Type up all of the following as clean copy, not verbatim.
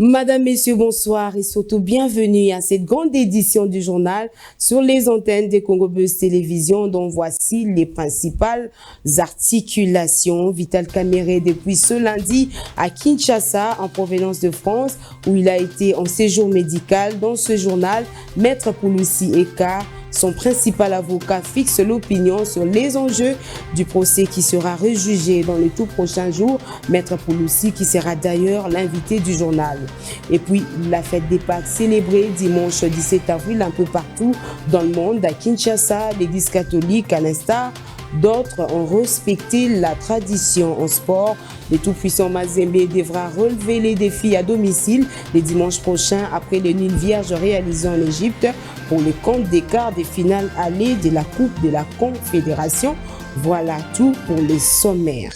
Madame, Messieurs, bonsoir et surtout bienvenue à cette grande édition du journal sur les antennes des Congo Buzz Télévision dont voici les principales articulations. Vital Kamerhe depuis ce lundi à Kinshasa en provenance de France où il a été en séjour médical. Dans ce journal, Maître Pouloussi Eka, son principal avocat, fixe l'opinion sur les enjeux du procès qui sera rejugé dans les tout prochains jours. Maître Pouloussi qui sera d'ailleurs l'invité du journal. Et puis la fête des Pâques célébrée dimanche 17 avril un peu partout dans le monde. À Kinshasa, l'Église catholique, à l'instar d'autres, ont respecté la tradition en sport. Le tout-puissant Mazembe devra relever les défis à domicile les dimanches prochains après le nul vierge réalisé en Égypte pour le compte des quarts des finales allées de la Coupe de la Confédération. Voilà tout pour les sommaires.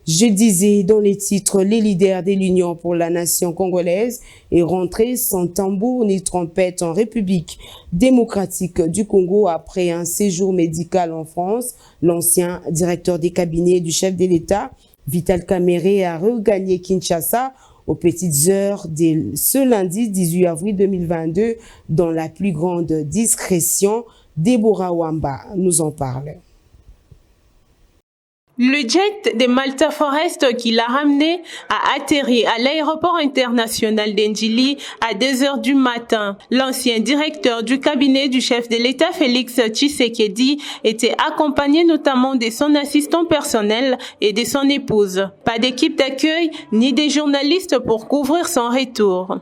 Je disais dans les titres, les leaders de l'Union pour la nation congolaise est rentré sans tambour ni trompette en République démocratique du Congo après un séjour médical en France. L'ancien directeur des cabinets du chef de l'État, Vital Kamerhe, a regagné Kinshasa aux petites heures de ce lundi 18 avril 2022 dans la plus grande discrétion. Deborah Wamba nous en parle. Le jet de Malta Forest qui l'a ramené a atterri à l'aéroport international d'Ndjili à 2 heures du matin. L'ancien directeur du cabinet du chef de l'État Félix Tshisekedi était accompagné notamment de son assistant personnel et de son épouse. Pas d'équipe d'accueil ni des journalistes pour couvrir son retour.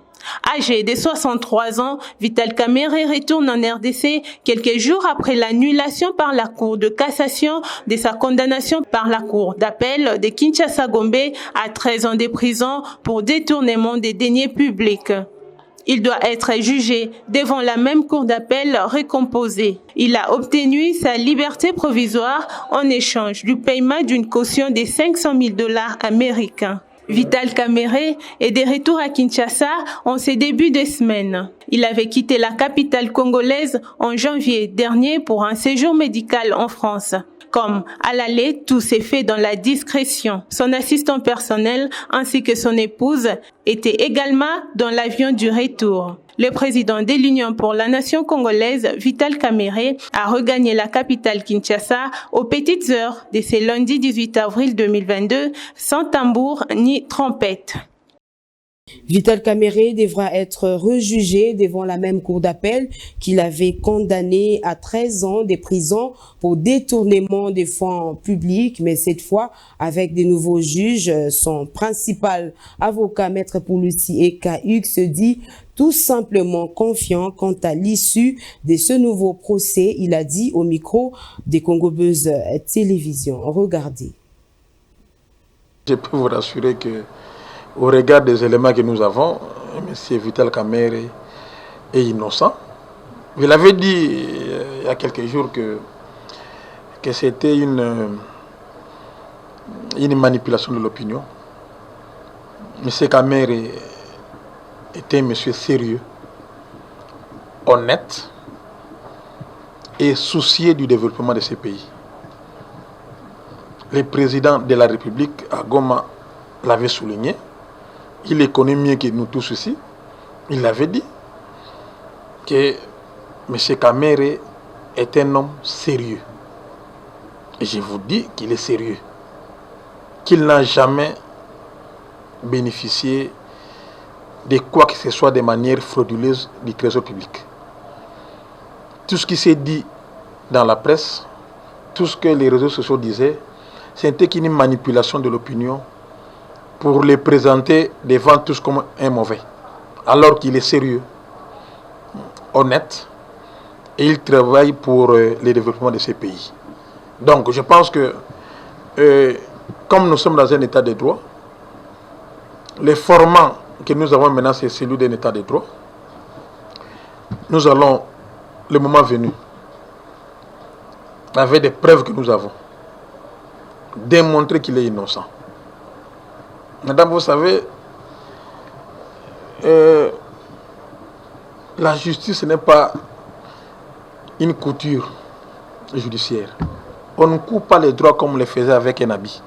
Âgé de 63 ans, Vital Kamerhe retourne en RDC quelques jours après l'annulation par la Cour de cassation de sa condamnation par la Cour d'appel de Kinshasa-Gombe à 13 ans de prison pour détournement des deniers publics. Il doit être jugé devant la même cour d'appel récomposée. Il a obtenu sa liberté provisoire en échange du paiement d'une caution de 500 000 $ américains. Vital Kamerhe est de retour à Kinshasa en ces débuts de semaine. Il avait quitté la capitale congolaise en janvier dernier pour un séjour médical en France. Comme à l'aller, tout s'est fait dans la discrétion. Son assistant personnel ainsi que son épouse étaient également dans l'avion du retour. Le président de l'Union pour la nation congolaise, Vital Kamerhe, a regagné la capitale Kinshasa aux petites heures de ce lundi 18 avril 2022, sans tambour ni trompette. Vital Kamerhe devra être rejugé devant la même cour d'appel qu'il avait condamné à 13 ans de prison pour détournement des fonds publics, mais cette fois avec de nouveaux juges. Son principal avocat, Maître Pouloussi Eka, se dit tout simplement confiant quant à l'issue de ce nouveau procès. Il a dit au micro des Congo Buzz Télévision. Regardez. Je peux vous rassurer que au regard des éléments que nous avons, M. Vital Kamerhe est innocent. Je l'avais dit il y a quelques jours que c'était une manipulation de l'opinion. M. Kamerhe était un monsieur sérieux, honnête et soucieux du développement de ce pays. Le président de la République à Goma l'avait souligné. Il les connaît mieux que nous tous ici. Il avait dit que M. Kamerhe est un homme sérieux. Et je vous dis qu'il est sérieux. Qu'il n'a jamais bénéficié de quoi que ce soit de manière frauduleuse du trésor public. Tout ce qui s'est dit dans la presse, tout ce que les réseaux sociaux disaient, c'était qu'une manipulation de l'opinion pour les présenter devant tous comme un mauvais. Alors qu'il est sérieux, honnête, et il travaille pour le développement de ces pays. Donc je pense que, comme nous sommes dans un état de droit, le format que nous avons maintenant, c'est celui d'un état de droit. Nous allons, le moment venu, avec des preuves que nous avons, démontrer qu'il est innocent. Madame, vous savez, la justice n'est pas une couture judiciaire. On ne coupe pas les droits comme on les faisait avec un habit.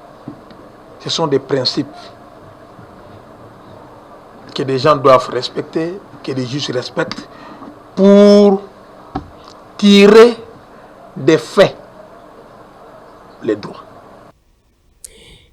Ce sont des principes. que des gens doivent respecter, que les juges respectent, pour tirer des faits les droits.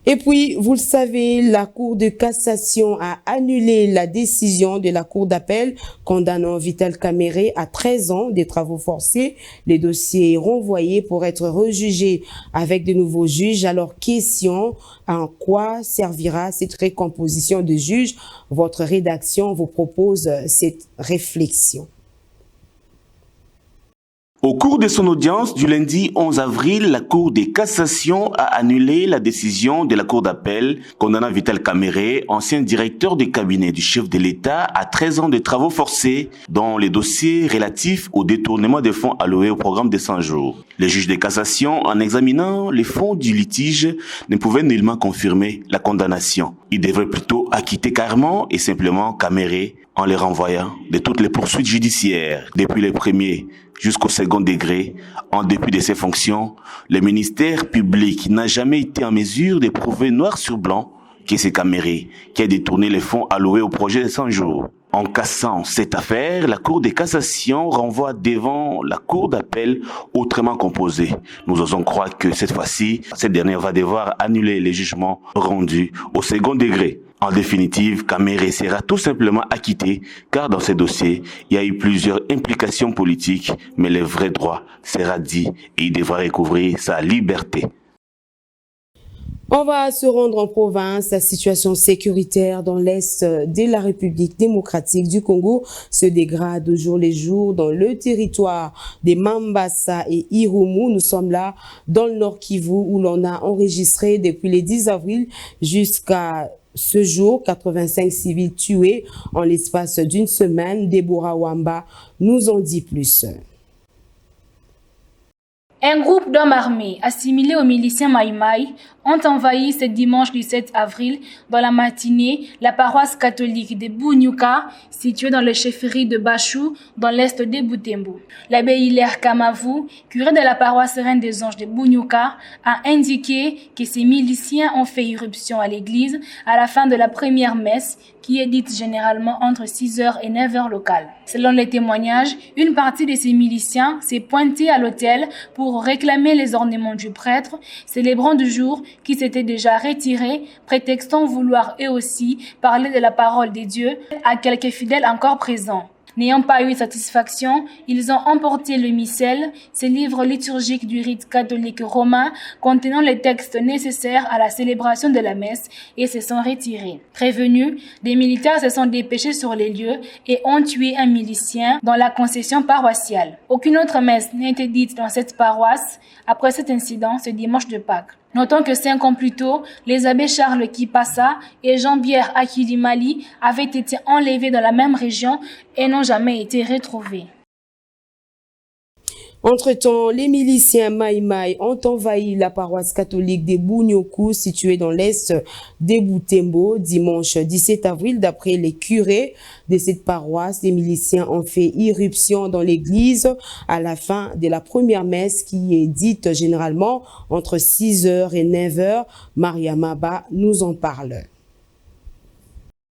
Et puis, vous le savez, la Cour de cassation a annulé la décision de la Cour d'appel condamnant Vital Kamerhe à 13 ans de travaux forcés. Les dossiers renvoyés pour être rejugés avec de nouveaux juges. Alors, question, en quoi servira cette récomposition de juges? Votre rédaction vous propose cette réflexion. Au cours de son audience du lundi 11 avril, la Cour de cassation a annulé la décision de la Cour d'appel condamnant Vital Kamerhe, ancien directeur de cabinet du chef de l'État, à 13 ans de travaux forcés dans les dossiers relatifs au détournement des fonds alloués au programme de 100 jours. Le juge de cassation, en examinant les fonds du litige, ne pouvait nullement confirmer la condamnation. Il devrait plutôt acquitter carrément et simplement Kamerhe en les renvoyant de toutes les poursuites judiciaires depuis le premier jusqu'au second degré. En dépit de ses fonctions, le ministère public n'a jamais été en mesure de prouver noir sur blanc que c'est Kamerhe qui a détourné les fonds alloués au projet de 100 jours. En cassant cette affaire, la Cour de cassation renvoie devant la Cour d'appel autrement composée. Nous osons croire que cette fois-ci, cette dernière va devoir annuler les jugements rendus au second degré. En définitive, Kamerhe sera tout simplement acquitté, car dans ces dossiers, il y a eu plusieurs implications politiques, mais le vrai droit sera dit et il devra recouvrir sa liberté. On va se rendre en province. La situation sécuritaire dans l'est de la République démocratique du Congo se dégrade au jour le jour dans le territoire des Mambasa et Irumu. Nous sommes là dans le Nord Kivu où l'on a enregistré depuis le 10 avril jusqu'à ce jour 85 civils tués en l'espace d'une semaine. Deborah Wamba nous en dit plus. Un groupe d'hommes armés assimilés aux miliciens Maïmaï ont envahi ce dimanche du 7 avril dans la matinée la paroisse catholique de Bunyuka, située dans le chefferie de Bachou, dans l'est de Butembo. L'abbé Hilaire Kamavu, curé de la paroisse Reine des Anges de Bunyuka, a indiqué que ces miliciens ont fait irruption à l'église à la fin de la première messe, qui est dite généralement entre 6h et 9h locales. Selon les témoignages, une partie de ces miliciens s'est pointée à l'autel pour réclamer les ornements du prêtre, célébrant du jour qui s'était déjà retiré, prétextant vouloir eux aussi parler de la parole de Dieu à quelques fidèles encore présents. N'ayant pas eu satisfaction, ils ont emporté le missel, ce livre liturgique du rite catholique romain contenant les textes nécessaires à la célébration de la messe, et se sont retirés. Prévenus, des militaires se sont dépêchés sur les lieux et ont tué un milicien dans la concession paroissiale. Aucune autre messe n'a été dite dans cette paroisse après cet incident ce dimanche de Pâques. Notons que 5 ans plus tôt, les abbés Charles Kipassa et Jean-Pierre Akilimali avaient été enlevés dans la même région et n'ont jamais été retrouvés. Entre-temps, les miliciens Maïmaï ont envahi la paroisse catholique de Bunyoku, située dans l'est de Butembo, dimanche 17 avril. D'après les curés de cette paroisse, les miliciens ont fait irruption dans l'église à la fin de la première messe qui est dite généralement entre 6h et 9h. Maria Maba nous en parle.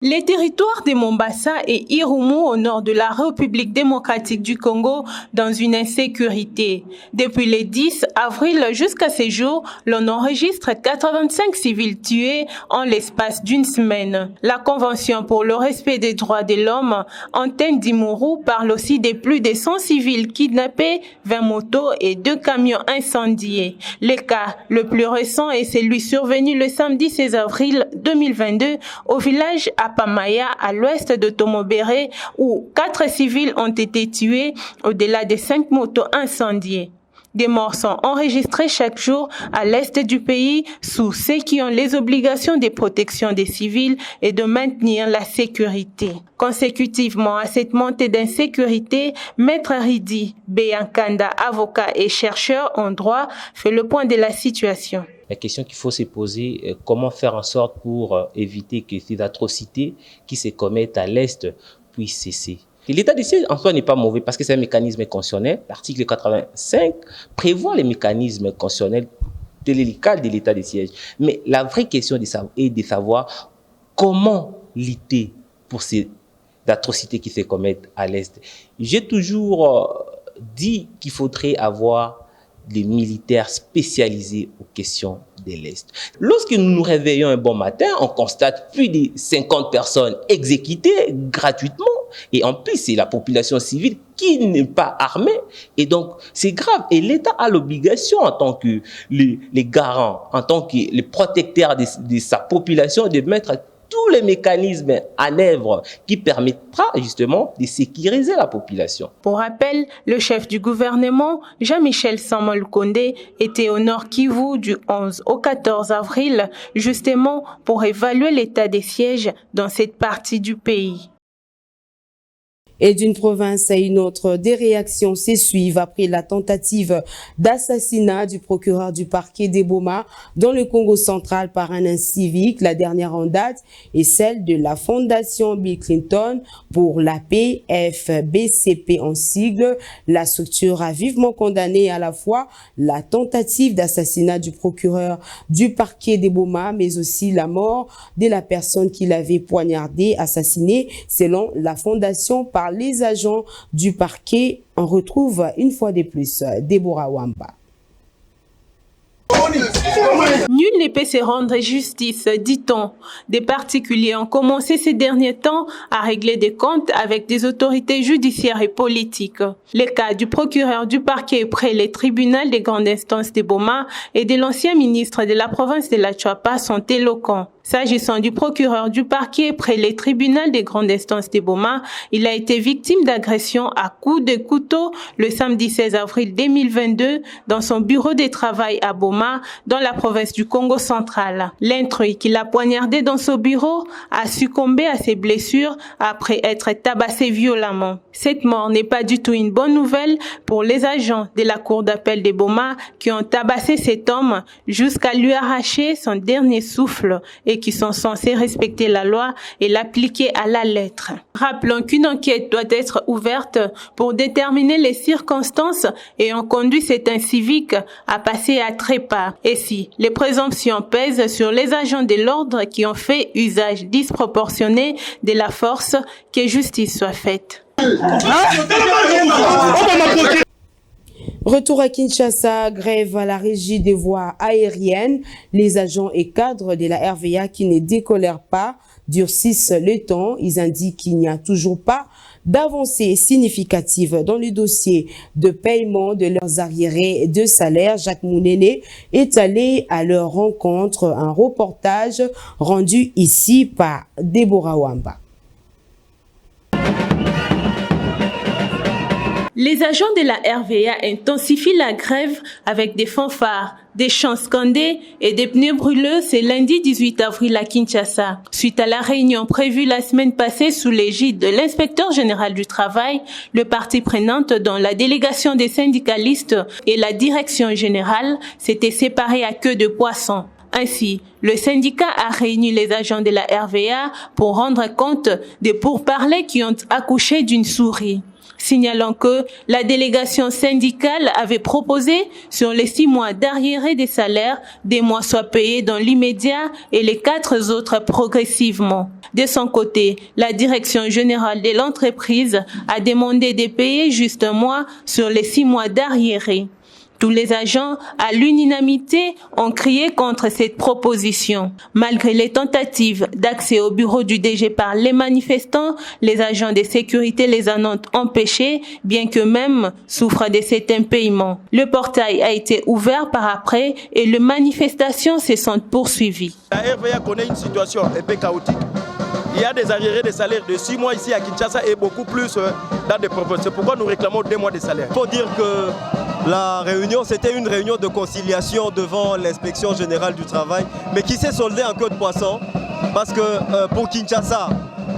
Les territoires de Mombasa et Irumu au nord de la République démocratique du Congo dans une insécurité. Depuis le 10 avril jusqu'à ce jour, l'on enregistre 85 civils tués en l'espace d'une semaine. La Convention pour le respect des droits de l'homme, Antenne d'Imuru, parle aussi de plus de 100 civils kidnappés, 20 motos et 2 camions incendiés. Le cas le plus récent est celui survenu le samedi 16 avril 2022 au village Pamaya, à l'ouest de Tomobéré, où 4 civils ont été tués, au-delà de 5 motos incendiées. Des morts sont enregistrés chaque jour à l'est du pays sous ceux qui ont les obligations de protection des civils et de maintenir la sécurité. Consécutivement à cette montée d'insécurité, Maître Ridi Beyankanda, avocat et chercheur en droit, fait le point de la situation. La question qu'il faut se poser, comment faire en sorte pour éviter que ces atrocités qui se commettent à l'Est puissent cesser. Et l'état de siège en soi n'est pas mauvais parce que c'est un mécanisme constitutionnel. L'article 85 prévoit les mécanismes constitutionnels délicats de l'état de siège. Mais la vraie question est de savoir comment lutter pour ces atrocités qui se commettent à l'Est. J'ai toujours dit qu'il faudrait avoir des militaires spécialisés aux questions de l'Est. Lorsque nous nous réveillons un bon matin, on constate plus de 50 personnes exécutées gratuitement. Et en plus, c'est la population civile qui n'est pas armée. Et donc, c'est grave. Et l'État a l'obligation, en tant que les garants, en tant que les protecteurs de sa population, de mettre tous les mécanismes en œuvre qui permettra justement de sécuriser la population. Pour rappel, le chef du gouvernement, Jean-Michel Samalukonde, était au Nord Kivu du 11 au 14 avril, justement pour évaluer l'état des sièges dans cette partie du pays. Et d'une province à une autre, des réactions s'essuivent après la tentative d'assassinat du procureur du parquet d'Eboma dans le Congo central par un civique. La dernière en date est celle de la Fondation Bill Clinton pour la paix, FBCP en sigle. La structure a vivement condamné à la fois la tentative d'assassinat du procureur du parquet d'Eboma, mais aussi la mort de la personne qui l'avait poignardé, assassiné, selon la Fondation par les agents du parquet. On retrouve une fois de plus Deborah Wamba. Nul ne peut se rendre justice, dit-on. Des particuliers ont commencé ces derniers temps à régler des comptes avec des autorités judiciaires et politiques. Les cas du procureur du parquet près les tribunaux des grandes instances d'Eboma et de l'ancien ministre de la province de la Tchouapa sont éloquents. S'agissant du procureur du parquet près les tribunaux des grandes instances d'Eboma, il a été victime d'agression à coups de couteau le samedi 16 avril 2022 dans son bureau de travail à Boma, dans la province du Congo central. L'intrus qui l'a poignardé dans son bureau a succombé à ses blessures après être tabassé violemment. Cette mort n'est pas du tout une bonne nouvelle pour les agents de la cour d'appel de Boma qui ont tabassé cet homme jusqu'à lui arracher son dernier souffle et qui sont censés respecter la loi et l'appliquer à la lettre. Rappelons qu'une enquête doit être ouverte pour déterminer les circonstances ayant conduit cet incivique à passer à trépas. Et si les présomptions pèsent sur les agents de l'ordre qui ont fait usage disproportionné de la force, que justice soit faite. Retour à Kinshasa, grève à la régie des voies aériennes. Les agents et cadres de la RVA qui ne décolèrent pas durcissent le temps. Ils indiquent qu'il n'y a toujours pas d'avancée significative dans le dossier de paiement de leurs arriérés de salaire. Jacques Mounene est allé à leur rencontre. Un reportage rendu ici par Deborah Wamba. Les agents de la RVA intensifient la grève avec des fanfares, des chants scandés et des pneus brûleux ce lundi 18 avril à Kinshasa. Suite à la réunion prévue la semaine passée sous l'égide de l'inspecteur général du travail, le parti prenante dont la délégation des syndicalistes et la direction générale s'étaient séparés à queue de poisson. Ainsi, le syndicat a réuni les agents de la RVA pour rendre compte des pourparlers qui ont accouché d'une souris. Signalant que la délégation syndicale avait proposé sur les 6 mois d'arriérés des salaires, des mois soient payés dans l'immédiat et les 4 autres progressivement. De son côté, la direction générale de l'entreprise a demandé de payer juste un mois sur les 6 mois d'arriérés. Tous les agents, à l'unanimité, ont crié contre cette proposition. Malgré les tentatives d'accès au bureau du DG par les manifestants, les agents de sécurité les en ont empêchés, bien qu'eux-mêmes souffrent de cet impayement. Le portail a été ouvert par après et les manifestations se sont poursuivies. La RVA connaît une situation un peu chaotique. Il y a des arriérés de salaire de 6 mois ici à Kinshasa et beaucoup plus dans des provinces. C'est pourquoi nous réclamons 2 mois de salaire. Il faut dire que la réunion, c'était une réunion de conciliation devant l'inspection générale du travail, mais qui s'est soldée en queue de poisson, parce que pour Kinshasa,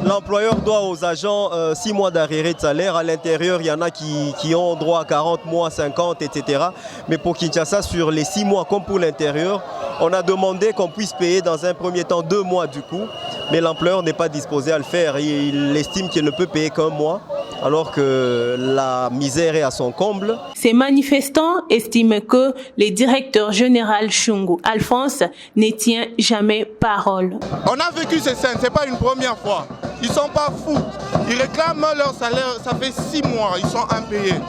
l'employeur doit aux agents 6 mois d'arriérés de salaire. À l'intérieur, il y en a qui ont droit à 40 mois, 50, etc. Mais pour Kinshasa, sur les 6 mois comme pour l'intérieur, on a demandé qu'on puisse payer dans un premier temps 2 mois du coup. Mais l'employeur n'est pas disposé à le faire. Il estime qu'il ne peut payer qu'1 mois, alors que la misère est à son comble. Ces manifestants estiment que le directeur général Chungu Alphonse ne tient jamais parole. On a vécu ces scènes, ce n'est pas une première fois. Ils ne sont pas fous. Ils réclament leur salaire, ça fait 6 mois, ils sont impayés.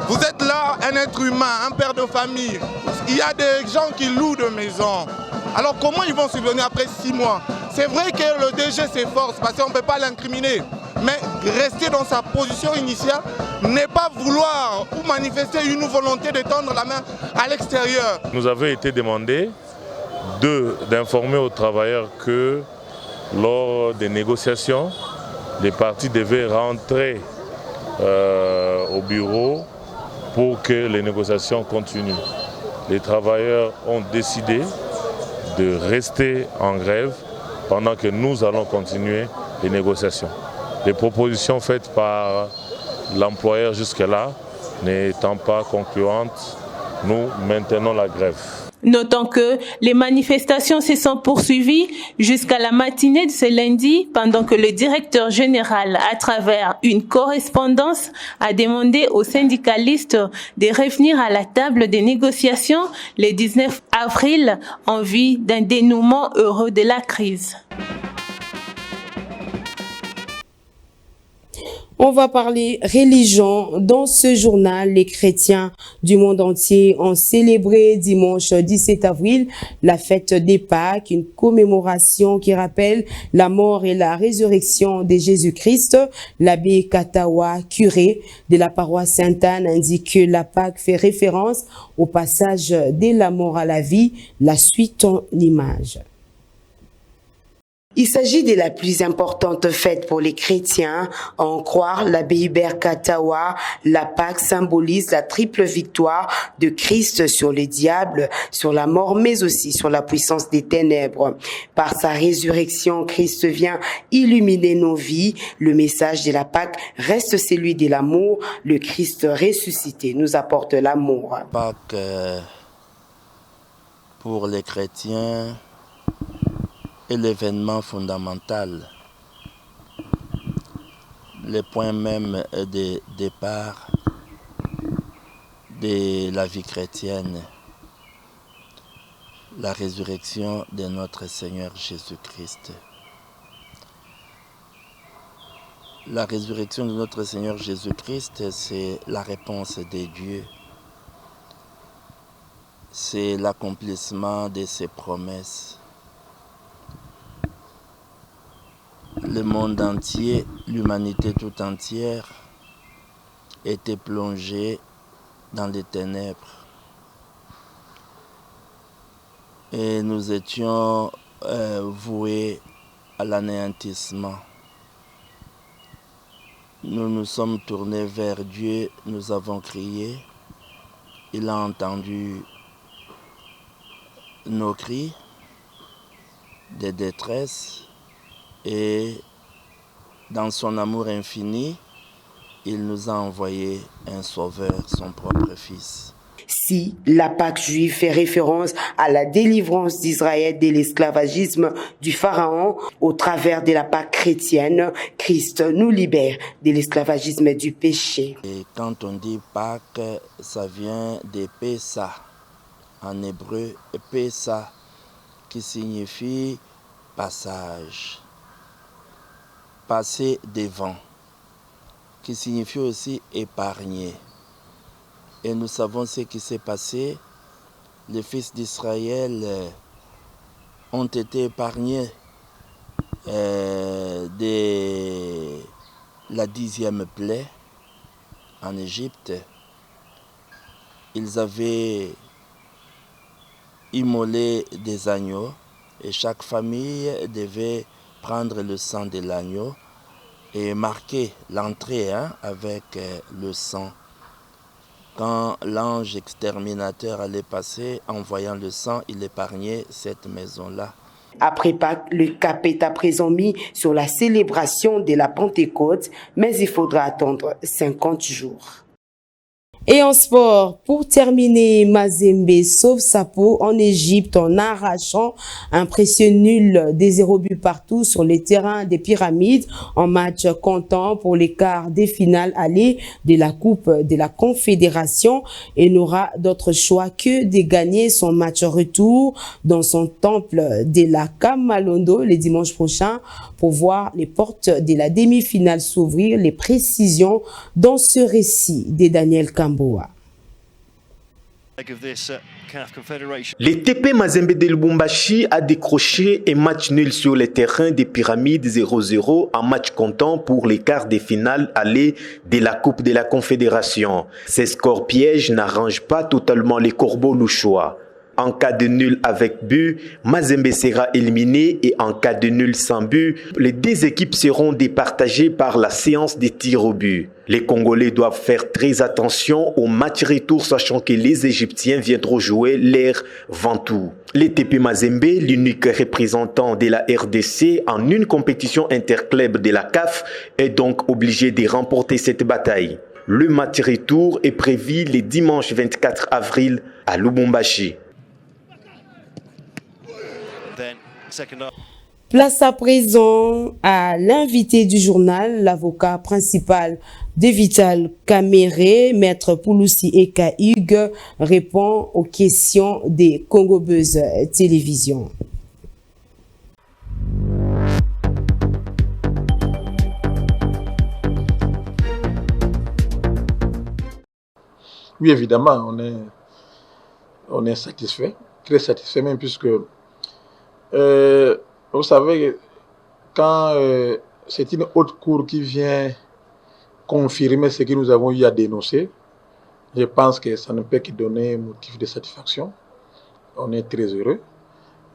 Vous êtes là, un être humain, un père de famille. Il y a des gens qui louent de maisons. Alors comment ils vont subvenir après 6 mois? C'est vrai que le DG s'efforce parce qu'on ne peut pas l'incriminer. Mais rester dans sa position initiale n'est pas vouloir ou manifester une volonté de tendre la main à l'extérieur. Nous avons été demandé d'informer aux travailleurs que lors des négociations, les partis devaient rentrer au bureau pour que les négociations continuent. Les travailleurs ont décidé de rester en grève pendant que nous allons continuer les négociations. Les propositions faites par l'employeur jusque-là n'étant pas concluantes, nous maintenons la grève. Notons que les manifestations se sont poursuivies jusqu'à la matinée de ce lundi, pendant que le directeur général, à travers une correspondance, a demandé aux syndicalistes de revenir à la table des négociations le 19 avril en vue d'un dénouement heureux de la crise. On va parler religion. Dans ce journal, les chrétiens du monde entier ont célébré dimanche 17 avril la fête des Pâques, une commémoration qui rappelle la mort et la résurrection de Jésus-Christ. L'abbé Katawa, curé de la paroisse Sainte-Anne, indique que la Pâque fait référence au passage de la mort à la vie, la suite en image. Il s'agit de la plus importante fête pour les chrétiens. À en croire l'abbé Hubert Katawa, la Pâque symbolise la triple victoire de Christ sur le diable, sur la mort, mais aussi sur la puissance des ténèbres. Par sa résurrection, Christ vient illuminer nos vies. Le message de la Pâque reste celui de l'amour. Le Christ ressuscité nous apporte l'amour. Pâque, pour les chrétiens, est l'événement fondamental, le point même de départ de la vie chrétienne, la résurrection de notre Seigneur Jésus-Christ. La résurrection de notre Seigneur Jésus-Christ, c'est la réponse de Dieu, c'est l'accomplissement de ses promesses. Le monde entier, l'humanité tout entière était plongée dans les ténèbres. Et nous étions voués à l'anéantissement. Nous nous sommes tournés vers Dieu, nous avons crié. Il a entendu nos cris de détresse. Et dans son amour infini, il nous a envoyé un sauveur, son propre fils. Si la Pâque juive fait référence à la délivrance d'Israël de l'esclavagisme du Pharaon, au travers de la Pâque chrétienne, Christ nous libère de l'esclavagisme du péché. Et quand on dit Pâque, ça vient de Pessa, en hébreu, Pessa, qui signifie passage. Passer devant, qui signifie aussi épargner. Et nous savons ce qui s'est passé. Les fils d'Israël ont été épargnés de la 10e plaie en Égypte. Ils avaient immolé des agneaux et chaque famille devait prendre le sang de l'agneau et marquer l'entrée avec le sang. Quand l'ange exterminateur allait passer, en voyant le sang, il épargnait cette maison-là. Après Pâques, le cap est à présent mis sur la célébration de la Pentecôte, mais il faudra attendre 50 jours. Et en sport, pour terminer, Mazembe sauve sa peau en Égypte en arrachant un précieux nul des 0 buts partout sur les terrains des Pyramides en match comptant pour les quarts des finales allées de la Coupe de la Confédération et n'aura d'autre choix que de gagner son match retour dans son temple de la Kamalondo le dimanche prochain pour voir les portes de la demi-finale s'ouvrir. Les précisions dans ce récit de Daniel Kamboa. Le TP Mazembe de Lubumbashi a décroché un match nul sur le terrain des Pyramides 0-0 en match comptant pour les quarts de finale aller de la Coupe de la Confédération. Ces scores pièges n'arrangent pas totalement les Corbeaux louchois. En cas de nul avec but, Mazembe sera éliminé et en cas de nul sans but, les deux équipes seront départagées par la séance des tirs au but. Les Congolais doivent faire très attention au match retour sachant que les Égyptiens viendront jouer l'air Ventoux. Le TP Mazembe, l'unique représentant de la RDC en une compétition interclub de la CAF, est donc obligé de remporter cette bataille. Le match retour est prévu le dimanche 24 avril à Lubumbashi. Place à présent à l'invité du journal, l'avocat principal de Vital Kamere, Maître Pouloussi Eka Hugues, répond aux questions des Congo Buzz Télévision. Oui, évidemment, on est satisfait, très satisfait même, puisque vous savez, quand c'est une haute cour qui vient confirmer ce que nous avons eu à dénoncer, je pense que ça ne peut que donner motif de satisfaction. On est très heureux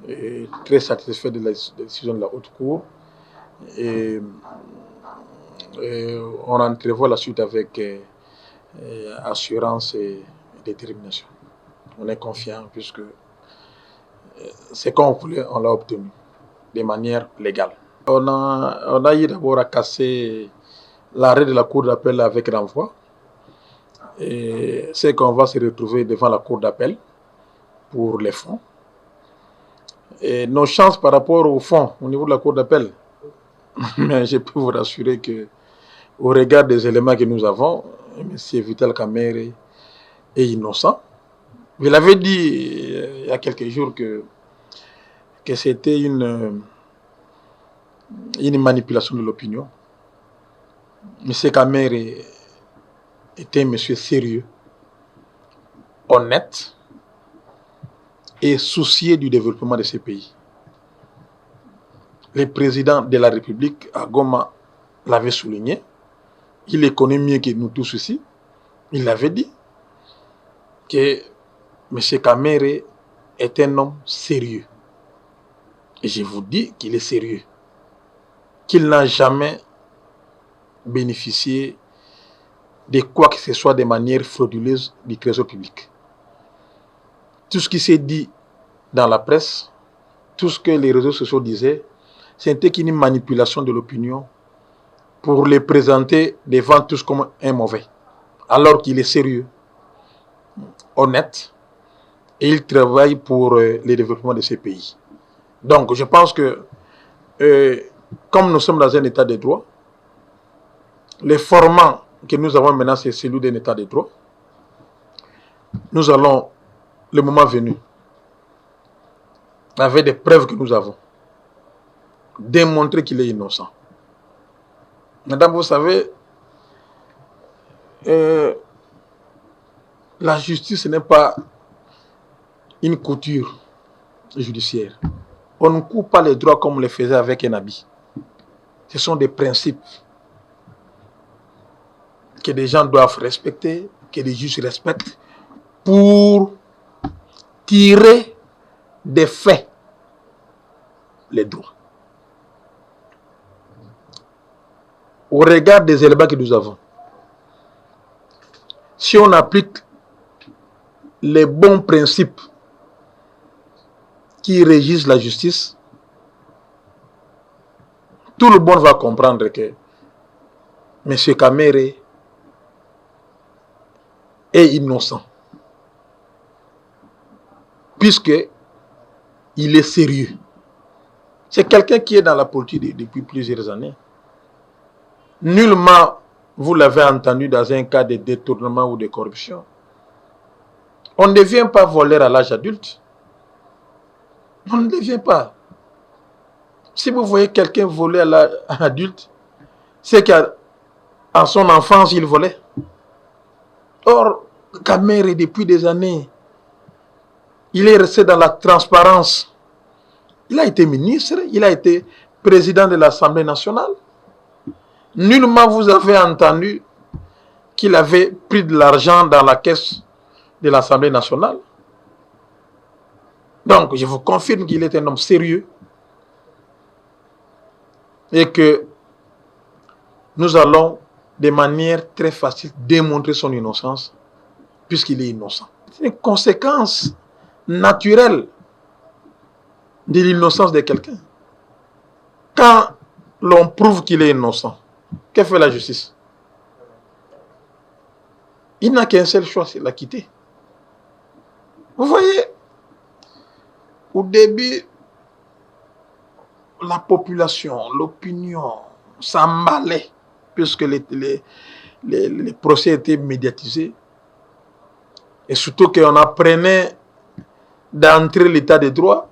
et très satisfait de la décision de la haute cour. Et on entrevoit la suite avec assurance et détermination. On est confiant puisque ce qu'on voulait, on l'a obtenu de manière légale. On a eu d'abord à casser l'arrêt de la cour d'appel avec renvoi. Et c'est qu'on va se retrouver devant la cour d'appel pour les fonds. Et nos chances par rapport aux fonds au niveau de la cour d'appel, mais je peux vous rassurer que au regard des éléments que nous avons, M. Vital Kamere est innocent. Je l'avais dit il y a quelques jours que c'était une manipulation de l'opinion. M. Kamere était un monsieur sérieux, honnête et soucieux du développement de ce pays. Le président de la République à Goma l'avait souligné. Il les connaît mieux que nous tous ici. Il l'avait dit que M. Kamere est un homme sérieux. Et je vous dis qu'il est sérieux. Qu'il n'a jamais bénéficié de quoi que ce soit de manière frauduleuse du trésor public. Tout ce qui s'est dit dans la presse, tout ce que les réseaux sociaux disaient, c'était qu'une manipulation de l'opinion pour les présenter devant tous comme un mauvais. Alors qu'il est sérieux, honnête, et il travaille pour le développement de ces pays. Donc je pense que, comme nous sommes dans un état de droit, le format que nous avons maintenant, c'est celui d'un état de droit. Nous allons, le moment venu, avec des preuves que nous avons, démontrer qu'il est innocent. Madame, vous savez, la justice n'est pas une couture judiciaire. On ne coupe pas les droits comme on le faisait avec un habit. Ce sont des principes que des gens doivent respecter, que les juges respectent, pour tirer des faits les droits. Au regard des éléments que nous avons, si on applique les bons principes qui régissent la justice, tout le monde va comprendre que M. Kamere est innocent, puisque il est sérieux. C'est quelqu'un qui est dans la politique depuis plusieurs années. Nullement, vous l'avez entendu dans un cas de détournement ou de corruption. On ne devient pas voleur à l'âge adulte. On ne devient pas. Si vous voyez quelqu'un voler à l'adulte, c'est qu'à son enfance, il volait. Or, Kamere, depuis des années, il est resté dans la transparence. Il a été ministre, il a été président de l'Assemblée nationale. Nullement vous avez entendu qu'il avait pris de l'argent dans la caisse de l'Assemblée nationale. Donc, je vous confirme qu'il est un homme sérieux et que nous allons de manière très facile démontrer son innocence puisqu'il est innocent. C'est une conséquence naturelle de l'innocence de quelqu'un. Quand l'on prouve qu'il est innocent, que fait la justice? Il n'a qu'un seul choix, c'est l'acquitter. Vous voyez, au début, la population, l'opinion s'emballait puisque les procès étaient médiatisés. Et surtout qu'on apprenait d'entrer l'état de droit.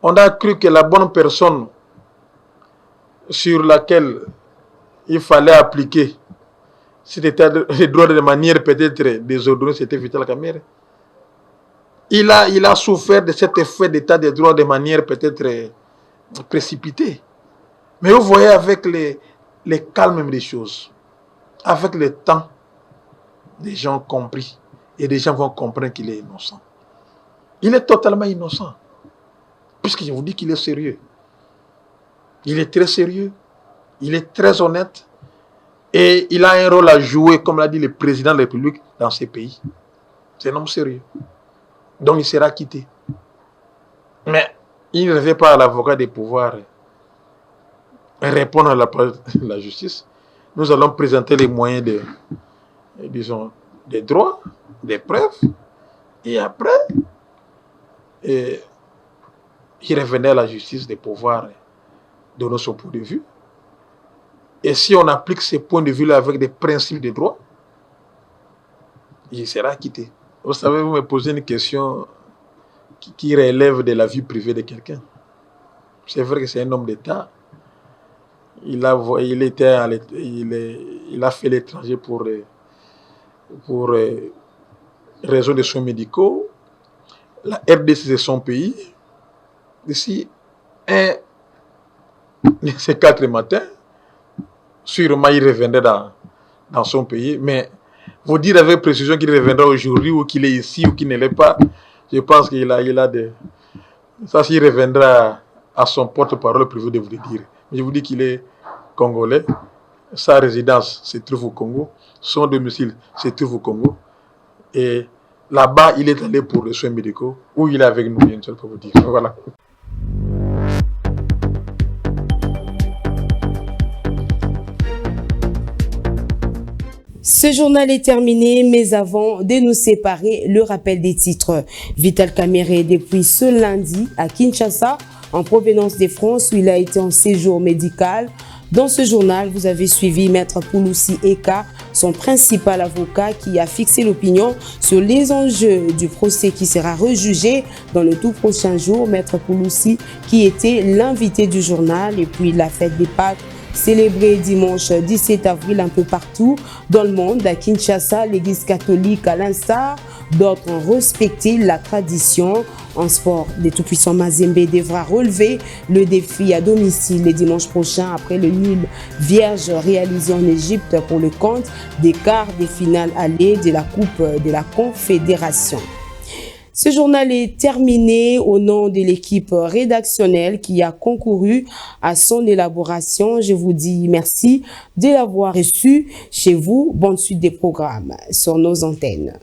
On a cru que la bonne personne sur laquelle il fallait appliquer cet état de droit de manière peut-être désordonnée, c'était Vital Kamerhe. Il a souffert de cet effet d'état de droit de manière peut-être précipitée. Mais vous voyez, avec les calmes des choses, avec le temps, des gens ont compris et des gens vont comprendre qu'il est innocent. Il est totalement innocent. Puisque je vous dis qu'il est sérieux. Il est très sérieux. Il est très honnête. Et il a un rôle à jouer, comme l'a dit le président de la République, dans ces pays. C'est un homme sérieux. Donc il sera quitté. Mais il ne revient pas à l'avocat de pouvoir répondre à la justice. Nous allons présenter les moyens des droits, des preuves. Et après, il revenait à la justice de pouvoir donner son point de vue. Et si on applique ces points de vue-là avec des principes de droit, il sera acquitté. Vous savez, vous me posez une question qui relève de la vie privée de quelqu'un. C'est vrai que c'est un homme d'État. Il a fait l'étranger pour raison de soins médicaux. La RDC, c'est son pays. D'ici ces 4 matins, sûrement il reviendrait dans son pays, mais vous dire avec précision qu'il reviendra aujourd'hui ou qu'il est ici ou qu'il ne l'est pas, je pense qu'il a des... Ça, s'il reviendra à son porte-parole privé de vous le dire. Mais je vous dis qu'il est congolais, sa résidence se trouve au Congo, son domicile se trouve au Congo, et là-bas, il est allé pour les soins médicaux, où il est avec nous, bien sûr, pour vous dire. Voilà. Ce journal est terminé, mais avant de nous séparer, le rappel des titres. Vital Kamerhe depuis ce lundi à Kinshasa, en provenance de France, où il a été en séjour médical. Dans ce journal, vous avez suivi Maître Pouloussi Eka, son principal avocat, qui a fixé l'opinion sur les enjeux du procès qui sera rejugé dans le tout prochain jour. Maître Pouloussi, qui était l'invité du journal, et puis la fête des Pâques, célébrée dimanche 17 avril un peu partout dans le monde. À Kinshasa, l'église catholique, à l'instar d'autres, ont respecté la tradition. En sport, le tout-puissant Mazembe devra relever le défi à domicile le dimanche prochain après le nul vierge réalisé en Égypte pour le compte des quarts des finales allées de la Coupe de la Confédération. Ce journal est terminé. Au nom de l'équipe rédactionnelle qui a concouru à son élaboration, je vous dis merci de l'avoir reçu chez vous. Bonne suite des programmes sur nos antennes.